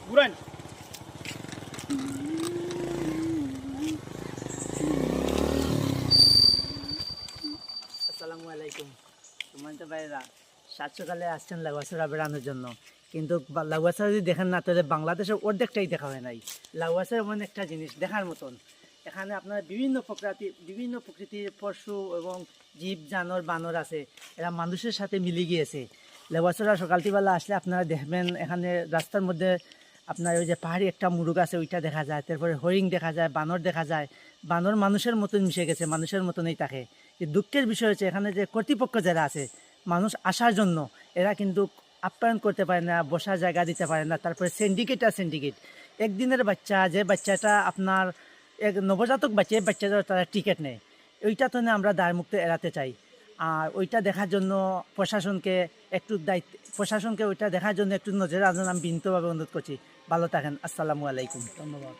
ঘুরান। আসসালামু আলাইকুম। তোমার ভাইরা সাত সকালে আসছেন লাউয়াছড়া বেড়ানোর জন্য, কিন্তু লাউয়াছড়া যদি দেখেন না তাহলে বাংলাদেশের অর্ধেকটাই দেখা হয় নাই। লাউয়াছড়া এমন একটা জিনিস দেখার মতন। এখানে আপনার বিভিন্ন প্রকৃতির পশু এবং জীব জানোয়ার বানর আছে, এরা মানুষের সাথে মিলে গিয়েছে। লাউয়াছড়া সকালবেলা আসলে আপনারা দেখবেন এখানে রাস্তার মধ্যে আপনার ওই যে পাহাড়ি একটা মুরগ আছে ওইটা দেখা যায়, তারপরে হরিণ দেখা যায়, বানর দেখা যায়। বানর মানুষের মতন মিশে গেছে, মানুষের মতনই থাকে। দুঃখের বিষয় হচ্ছে এখানে যে কর্তৃপক্ষ যারা আছে মানুষ আসার জন্য এরা কিন্তু আপ্যায়ন করতে পারে না, বসার জায়গা দিতে পারে না। তারপরে সিন্ডিকেট একদিনের বাচ্চা, যে বাচ্চাটা আপনার এক নবজাতক বাচ্চা, এই বাচ্চাটা তারা টিকিট নেয়। ওইটা তো আমরা দায়মুক্ত এড়াতে চাই। আর ওইটা দেখার জন্য প্রশাসনকে ওইটা দেখার জন্য একটু নজরে আনতে আমি বিনীতভাবে অনুরোধ করছি। ভালো থাকেন। আসসালামু আলাইকুম। ধন্যবাদ।